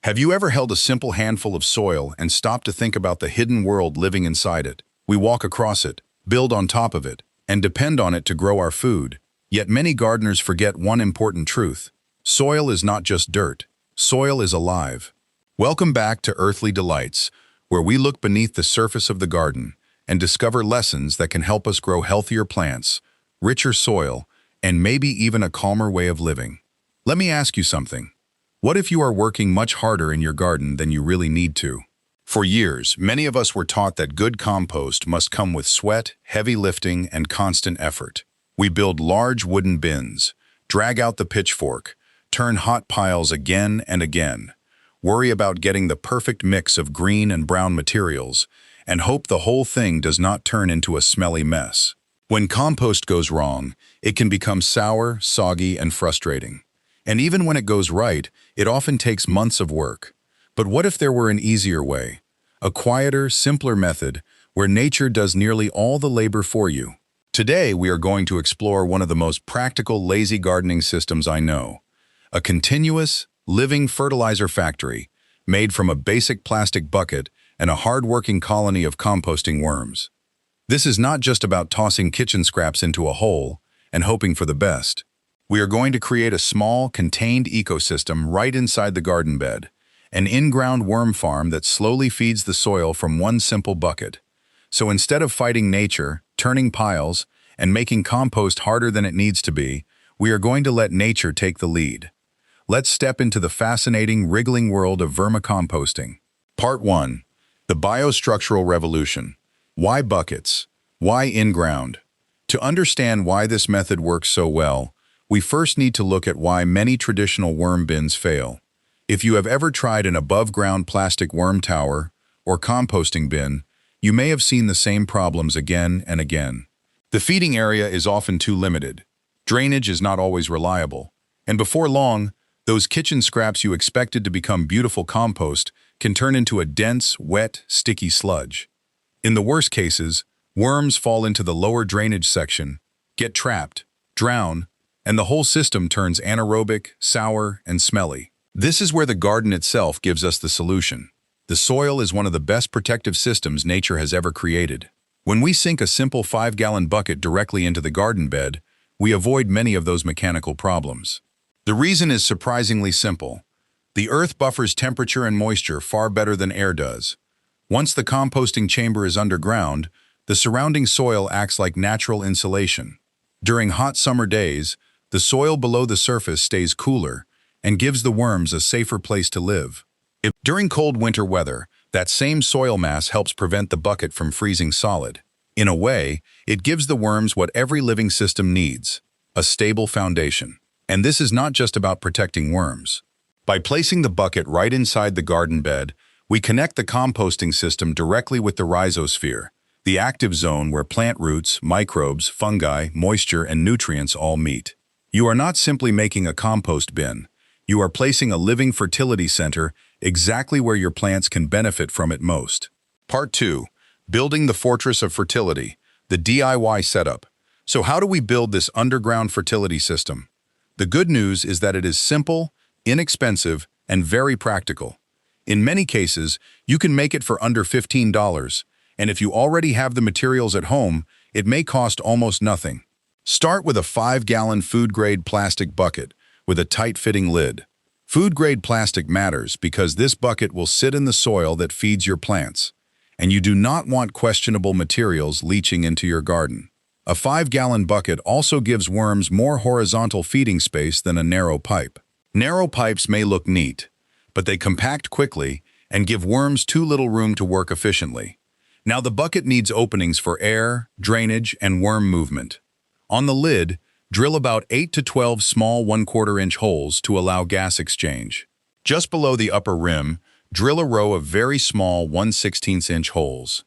Have you ever held a simple handful of soil and stopped to think about the hidden world living inside it? We walk across it, build on top of it, and depend on it to grow our food. Yet many gardeners forget one important truth. Soil is not just dirt. Soil is alive. Welcome back to Earthly Delights, where we look beneath the surface of the garden and discover lessons that can help us grow healthier plants, richer soil, and maybe even a calmer way of living. Let me ask you something. What if you are working much harder in your garden than you really need to? For years, many of us were taught that good compost must come with sweat, heavy lifting, and constant effort. We build large wooden bins, drag out the pitchfork, turn hot piles again and again, worry about getting the perfect mix of green and brown materials, and hope the whole thing does not turn into a smelly mess. When compost goes wrong, it can become sour, soggy, and frustrating. And even when it goes right, it often takes months of work. But what if there were an easier way? A quieter, simpler method where nature does nearly all the labor for you. Today, we are going to explore one of the most practical lazy gardening systems I know. A continuous, living fertilizer factory made from a basic plastic bucket and a hard-working colony of composting worms. This is not just about tossing kitchen scraps into a hole and hoping for the best. We are going to create a small, contained ecosystem right inside the garden bed, an in-ground worm farm that slowly feeds the soil from one simple bucket. So instead of fighting nature, turning piles, and making compost harder than it needs to be, we are going to let nature take the lead. Let's step into the fascinating, wriggling world of vermicomposting. Part 1. The biostructural revolution. Why buckets? Why in-ground? To understand why this method works so well, we first need to look at why many traditional worm bins fail. If you have ever tried an above-ground plastic worm tower or composting bin, you may have seen the same problems again and again. The feeding area is often too limited. Drainage is not always reliable. And before long, those kitchen scraps you expected to become beautiful compost can turn into a dense, wet, sticky sludge. In the worst cases, worms fall into the lower drainage section, get trapped, drown, and the whole system turns anaerobic, sour, and smelly. This is where the garden itself gives us the solution. The soil is one of the best protective systems nature has ever created. When we sink a simple 5-gallon bucket directly into the garden bed, we avoid many of those mechanical problems. The reason is surprisingly simple. The earth buffers temperature and moisture far better than air does. Once the composting chamber is underground, the surrounding soil acts like natural insulation. During hot summer days, the soil below the surface stays cooler and gives the worms a safer place to live. During cold winter weather, that same soil mass helps prevent the bucket from freezing solid. In a way, it gives the worms what every living system needs, a stable foundation. And this is not just about protecting worms. By placing the bucket right inside the garden bed, we connect the composting system directly with the rhizosphere, the active zone where plant roots, microbes, fungi, moisture, and nutrients all meet. You are not simply making a compost bin. You are placing a living fertility center exactly where your plants can benefit from it most. Part 2. Building the Fortress of Fertility, the DIY setup. So how do we build this underground fertility system? The good news is that it is simple, inexpensive, and very practical. In many cases, you can make it for under $15, and if you already have the materials at home, it may cost almost nothing. Start with a 5-gallon food-grade plastic bucket with a tight-fitting lid. Food-grade plastic matters because this bucket will sit in the soil that feeds your plants, and you do not want questionable materials leaching into your garden. A 5-gallon bucket also gives worms more horizontal feeding space than a narrow pipe. Narrow pipes may look neat, but they compact quickly and give worms too little room to work efficiently. Now the bucket needs openings for air, drainage, and worm movement. On the lid, drill about 8 to 12 small 1/4-inch holes to allow gas exchange. Just below the upper rim, drill a row of very small 1/16-inch holes.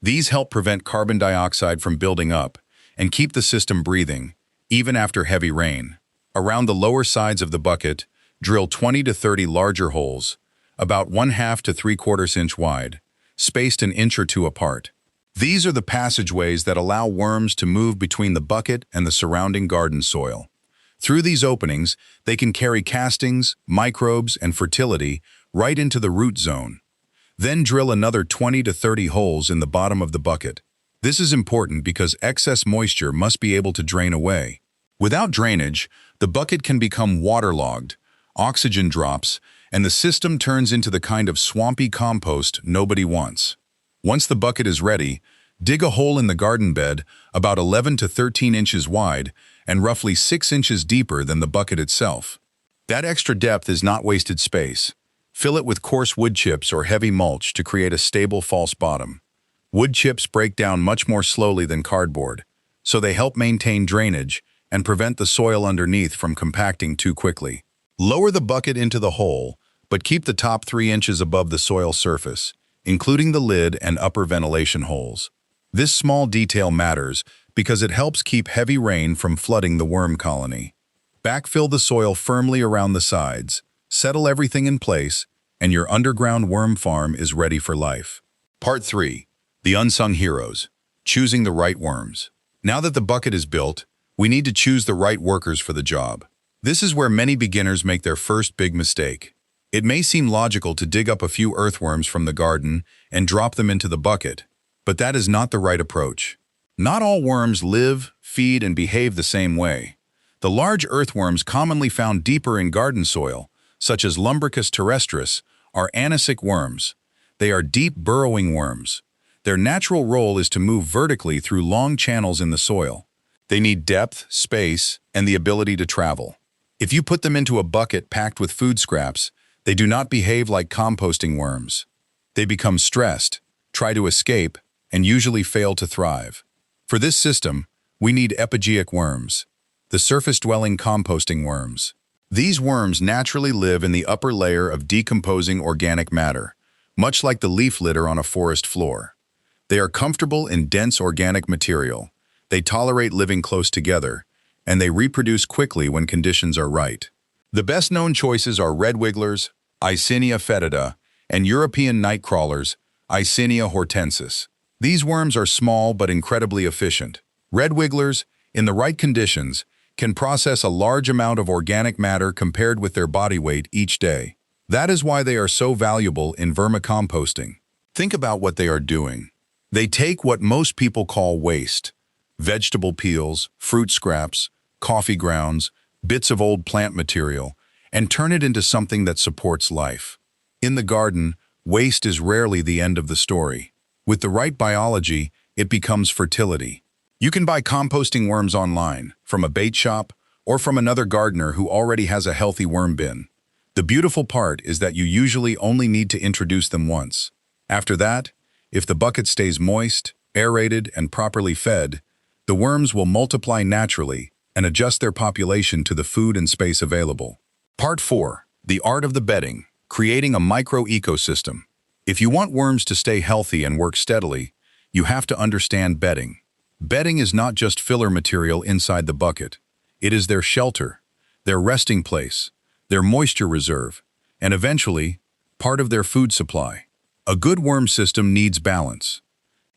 These help prevent carbon dioxide from building up and keep the system breathing, even after heavy rain. Around the lower sides of the bucket, drill 20 to 30 larger holes, about 1/2 to 3/4 inch wide, spaced an inch or two apart. These are the passageways that allow worms to move between the bucket and the surrounding garden soil. Through these openings, they can carry castings, microbes, and fertility right into the root zone. Then drill another 20 to 30 holes in the bottom of the bucket. This is important because excess moisture must be able to drain away. Without drainage, the bucket can become waterlogged, oxygen drops, and the system turns into the kind of swampy compost nobody wants. Once the bucket is ready, dig a hole in the garden bed about 11 to 13 inches wide and roughly 6 inches deeper than the bucket itself. That extra depth is not wasted space. Fill it with coarse wood chips or heavy mulch to create a stable false bottom. Wood chips break down much more slowly than cardboard, so they help maintain drainage and prevent the soil underneath from compacting too quickly. Lower the bucket into the hole, but keep the top 3 inches above the soil surface, including the lid and upper ventilation holes. This small detail matters because it helps keep heavy rain from flooding the worm colony. Backfill the soil firmly around the sides, settle everything in place, and your underground worm farm is ready for life. Part 3. The Unsung Heroes. Choosing the right worms. Now that the bucket is built, we need to choose the right workers for the job. This is where many beginners make their first big mistake. It may seem logical to dig up a few earthworms from the garden and drop them into the bucket, but that is not the right approach. Not all worms live, feed, and behave the same way. The large earthworms commonly found deeper in garden soil, such as Lumbricus terrestris, are anisic worms. They are deep burrowing worms. Their natural role is to move vertically through long channels in the soil. They need depth, space, and the ability to travel. If you put them into a bucket packed with food scraps, they do not behave like composting worms. They become stressed, try to escape, and usually fail to thrive. For this system, we need epigeic worms, the surface-dwelling composting worms. These worms naturally live in the upper layer of decomposing organic matter, much like the leaf litter on a forest floor. They are comfortable in dense organic material, they tolerate living close together, and they reproduce quickly when conditions are right. The best-known choices are red wigglers, Icenia fetida, and European nightcrawlers, Icenia hortensis. These worms are small but incredibly efficient. Red wigglers, in the right conditions, can process a large amount of organic matter compared with their body weight each day. That is why they are so valuable in vermicomposting. Think about what they are doing. They take what most people call waste, vegetable peels, fruit scraps, coffee grounds, bits of old plant material, and turn it into something that supports life. In the garden, waste is rarely the end of the story. With the right biology, it becomes fertility. You can buy composting worms online, from a bait shop, or from another gardener who already has a healthy worm bin. The beautiful part is that you usually only need to introduce them once. After that, if the bucket stays moist, aerated, and properly fed, the worms will multiply naturally and adjust their population to the food and space available. Part 4. The Art of the Bedding. Creating a micro-ecosystem. If you want worms to stay healthy and work steadily, you have to understand bedding. Bedding is not just filler material inside the bucket. It is their shelter, their resting place, their moisture reserve, and eventually, part of their food supply. A good worm system needs balance.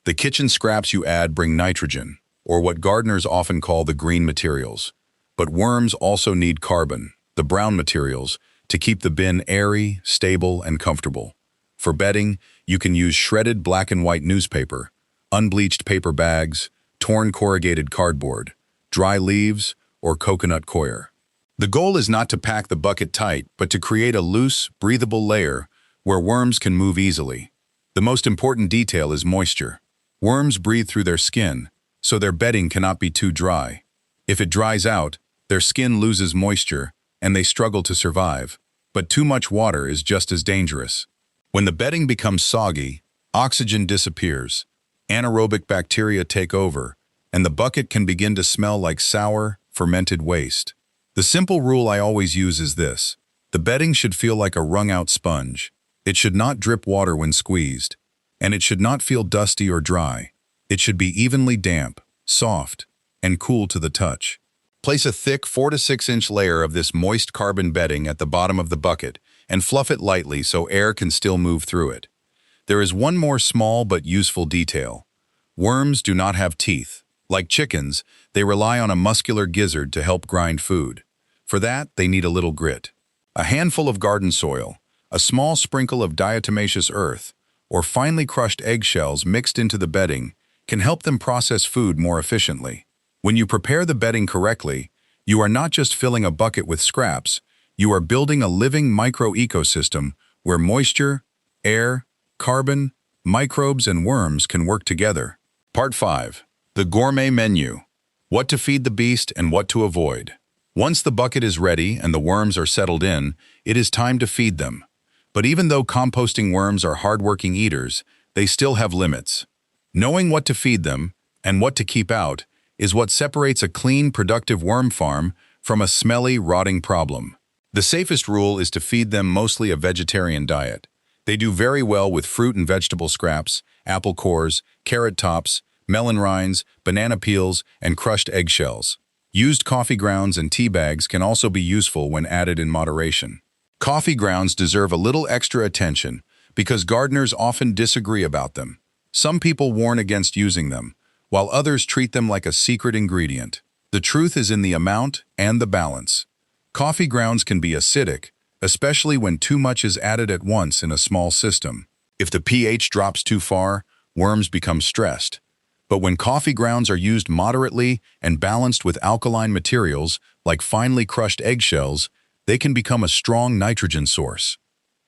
The kitchen scraps you add bring nitrogen, or what gardeners often call the green materials. But worms also need carbon, the brown materials, to keep the bin airy, stable, and comfortable. For bedding, you can use shredded black and white newspaper, unbleached paper bags, torn corrugated cardboard, dry leaves, or coconut coir. The goal is not to pack the bucket tight, but to create a loose, breathable layer where worms can move easily. The most important detail is moisture. Worms breathe through their skin, so their bedding cannot be too dry. If it dries out, their skin loses moisture, and they struggle to survive. But too much water is just as dangerous. When the bedding becomes soggy, oxygen disappears, anaerobic bacteria take over, and the bucket can begin to smell like sour, fermented waste. The simple rule I always use is this: the bedding should feel like a wrung-out sponge. It should not drip water when squeezed, and it should not feel dusty or dry. It should be evenly damp, soft, and cool to the touch. Place a thick 4 to 6 inch layer of this moist carbon bedding at the bottom of the bucket and fluff it lightly so air can still move through it. There is one more small but useful detail. Worms do not have teeth. Like chickens, they rely on a muscular gizzard to help grind food. For that, they need a little grit. A handful of garden soil, A small sprinkle of diatomaceous earth, or finely crushed eggshells mixed into the bedding, can help them process food more efficiently. When you prepare the bedding correctly, you are not just filling a bucket with scraps, you are building a living micro-ecosystem where moisture, air, carbon, microbes, and worms can work together. Part 5. The Gourmet Menu. What to feed the beast and what to avoid. Once the bucket is ready and the worms are settled in, it is time to feed them. But even though composting worms are hardworking eaters, they still have limits. Knowing what to feed them and what to keep out is what separates a clean, productive worm farm from a smelly, rotting problem. The safest rule is to feed them mostly a vegetarian diet. They do very well with fruit and vegetable scraps, apple cores, carrot tops, melon rinds, banana peels, and crushed eggshells. Used coffee grounds and tea bags can also be useful when added in moderation. Coffee grounds deserve a little extra attention because gardeners often disagree about them. Some people warn against using them, while others treat them like a secret ingredient. The truth is in the amount and the balance. Coffee grounds can be acidic, especially when too much is added at once in a small system. If the pH drops too far, worms become stressed. But when coffee grounds are used moderately and balanced with alkaline materials like finely crushed eggshells, they can become a strong nitrogen source.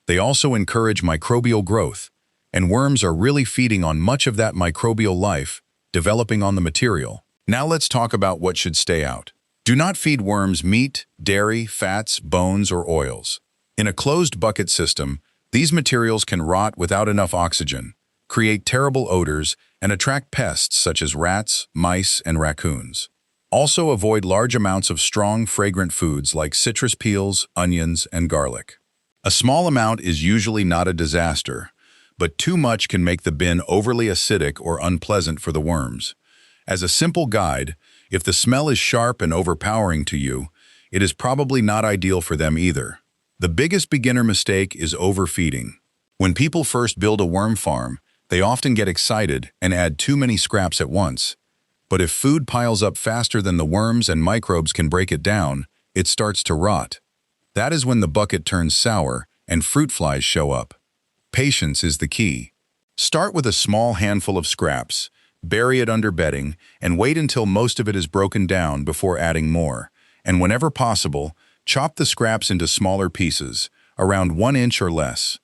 They also encourage microbial growth, and worms are really feeding on much of that microbial life developing on the material. Now let's talk about what should stay out. Do not feed worms meat, dairy, fats, bones, or oils. In a closed bucket system, these materials can rot without enough oxygen, create terrible odors, and attract pests such as rats, mice, and raccoons. Also avoid large amounts of strong, fragrant foods like citrus peels, onions, and garlic. A small amount is usually not a disaster, but too much can make the bin overly acidic or unpleasant for the worms. As a simple guide, if the smell is sharp and overpowering to you, it is probably not ideal for them either. The biggest beginner mistake is overfeeding. When people first build a worm farm, they often get excited and add too many scraps at once. But if food piles up faster than the worms and microbes can break it down, it starts to rot. That is when the bucket turns sour and fruit flies show up. Patience is the key. Start with a small handful of scraps, bury it under bedding, and wait until most of it is broken down before adding more. And whenever possible, chop the scraps into smaller pieces, around 1 inch or less.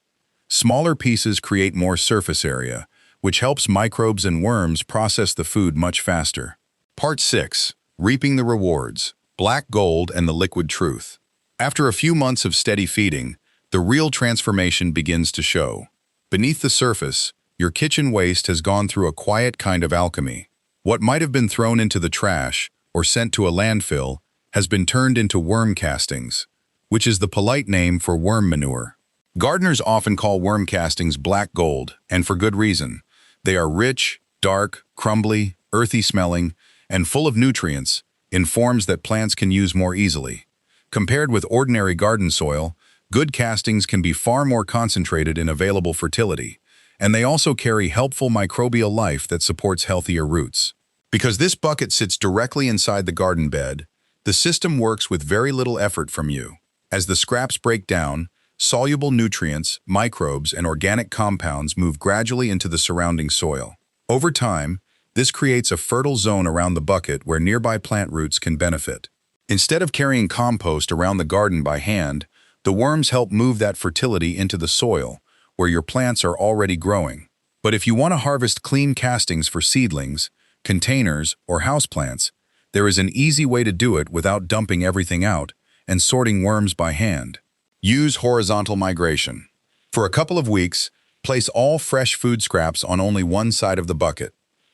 Smaller pieces create more surface area, which helps microbes and worms process the food much faster. Part 6. Reaping the Rewards. Black Gold and the Liquid Truth. After a few months of steady feeding, the real transformation begins to show. Beneath the surface, your kitchen waste has gone through a quiet kind of alchemy. What might have been thrown into the trash or sent to a landfill has been turned into worm castings, which is the polite name for worm manure. Gardeners often call worm castings black gold, and for good reason. They are rich, dark, crumbly, earthy smelling, and full of nutrients in forms that plants can use more easily. Compared with ordinary garden soil, good castings can be far more concentrated in available fertility, and they also carry helpful microbial life that supports healthier roots. Because this bucket sits directly inside the garden bed, the system works with very little effort from you. As the scraps break down, soluble nutrients, microbes, and organic compounds move gradually into the surrounding soil. Over time, this creates a fertile zone around the bucket where nearby plant roots can benefit. Instead of carrying compost around the garden by hand, the worms help move that fertility into the soil, where your plants are already growing. But if you want to harvest clean castings for seedlings, containers, or houseplants, there is an easy way to do it without dumping everything out and sorting worms by hand. Use horizontal migration. For a couple of weeks, place all fresh food scraps on only one side of the bucket.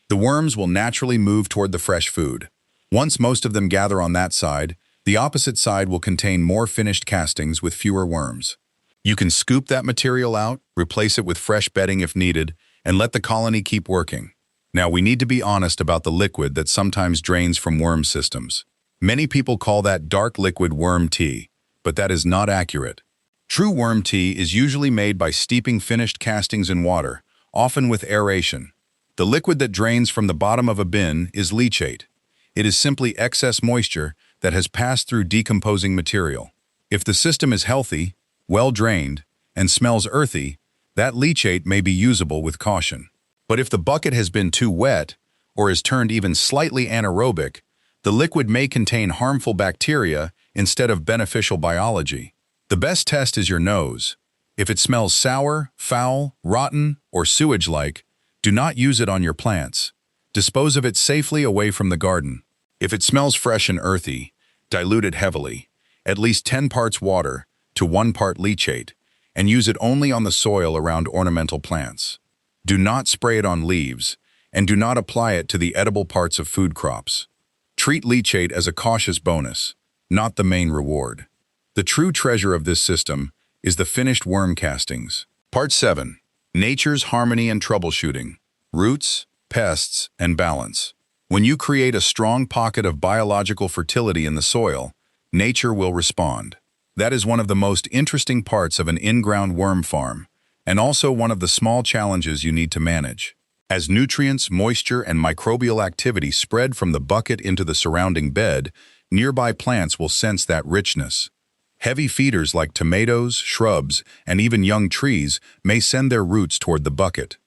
The worms will naturally move toward the fresh food. Once most of them gather on that side, the opposite side will contain more finished castings with fewer worms. You can scoop that material out, replace it with fresh bedding if needed, and let the colony keep working. Now we need to be honest about the liquid that sometimes drains from worm systems. Many people call that dark liquid worm tea, but that is not accurate. True worm tea is usually made by steeping finished castings in water, often with aeration. The liquid that drains from the bottom of a bin is leachate. It is simply excess moisture that has passed through decomposing material. If the system is healthy, well drained, and smells earthy, that leachate may be usable with caution. But if the bucket has been too wet or is turned even slightly anaerobic, the liquid may contain harmful bacteria instead of beneficial biology. The best test is your nose. If it smells sour, foul, rotten, or sewage-like, do not use it on your plants. Dispose of it safely away from the garden. If it smells fresh and earthy, dilute it heavily, at least 10 parts water to 1 part leachate, and use it only on the soil around ornamental plants. Do not spray it on leaves, and do not apply it to the edible parts of food crops. Treat leachate as a cautious bonus, not the main reward. The true treasure of this system is the finished worm castings. Part 7. Nature's Harmony and Troubleshooting. Roots, Pests, and Balance. When you create a strong pocket of biological fertility in the soil, nature will respond. That is one of the most interesting parts of an in-ground worm farm, and also one of the small challenges you need to manage. As nutrients, moisture, and microbial activity spread from the bucket into the surrounding bed, nearby plants will sense that richness. Heavy feeders like tomatoes, shrubs, and even young trees may send their roots toward the bucket.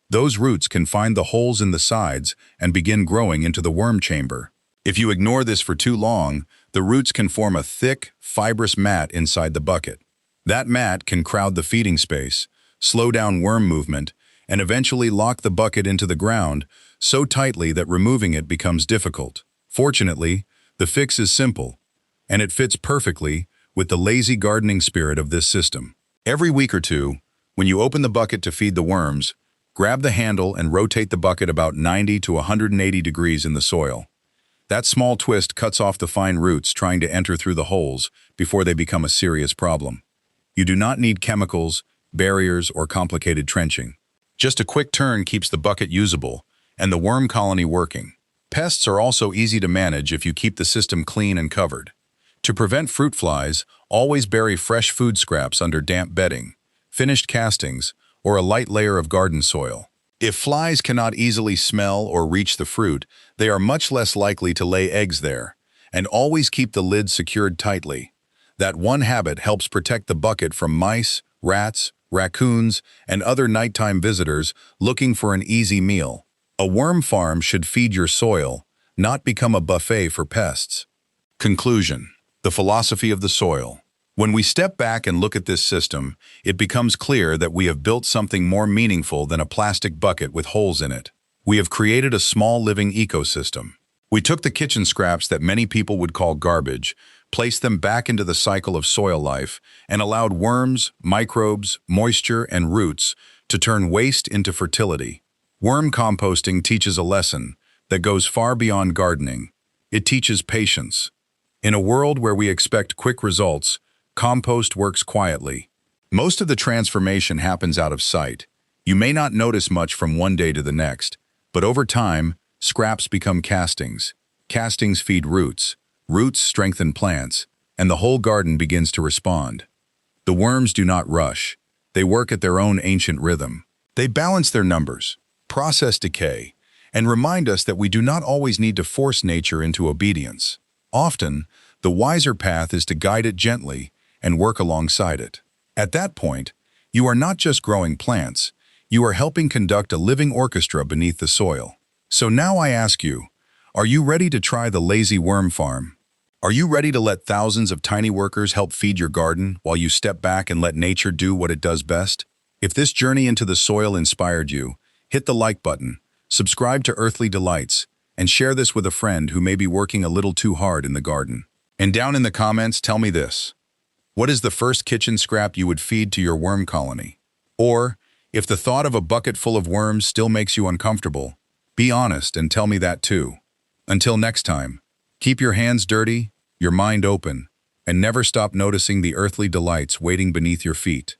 Those roots can find the holes in the sides and begin growing into the worm chamber. If you ignore this for too long, the roots can form a thick, fibrous mat inside the bucket. That mat can crowd the feeding space, slow down worm movement, and eventually lock the bucket into the ground so tightly that removing it becomes difficult. Fortunately, the fix is simple, and it fits perfectly with the lazy gardening spirit of this system. Every week or two, when you open the bucket to feed the worms, grab the handle and rotate the bucket about 90 to 180 degrees in the soil. That small twist cuts off the fine roots trying to enter through the holes before they become a serious problem. You do not need chemicals, barriers, or complicated trenching. Just a quick turn keeps the bucket usable and the worm colony working. Pests are also easy to manage if you keep the system clean and covered. To prevent fruit flies, always bury fresh food scraps under damp bedding, finished castings, or a light layer of garden soil. If flies cannot easily smell or reach the fruit, they are much less likely to lay eggs there, and always keep the lid secured tightly. That one habit helps protect the bucket from mice, rats, raccoons, and other nighttime visitors looking for an easy meal. A worm farm should feed your soil, not become a buffet for pests. Conclusion: the philosophy of the soil. When we step back and look at this system, it becomes clear that we have built something more meaningful than a plastic bucket with holes in it. We have created a small living ecosystem. We took the kitchen scraps that many people would call garbage, placed them back into the cycle of soil life, and allowed worms, microbes, moisture, and roots to turn waste into fertility. Worm composting teaches a lesson that goes far beyond gardening. It teaches patience. In a world where we expect quick results, compost works quietly. Most of the transformation happens out of sight. You may not notice much from one day to the next, but over time, scraps become castings. Castings feed roots. Roots strengthen plants, and the whole garden begins to respond. The worms do not rush. They work at their own ancient rhythm. They balance their numbers, process decay, and remind us that we do not always need to force nature into obedience. Often, the wiser path is to guide it gently and work alongside it. At that point, you are not just growing plants, you are helping conduct a living orchestra beneath the soil. So now I ask you, are you ready to try the lazy worm farm? Are you ready to let thousands of tiny workers help feed your garden while you step back and let nature do what it does best? If this journey into the soil inspired you, hit the like button, subscribe to Earthly Delights, and share this with a friend who may be working a little too hard in the garden. And down in the comments, tell me this. What is the first kitchen scrap you would feed to your worm colony? Or, if the thought of a bucket full of worms still makes you uncomfortable, be honest and tell me that too. Until next time, keep your hands dirty, your mind open, and never stop noticing the earthly delights waiting beneath your feet.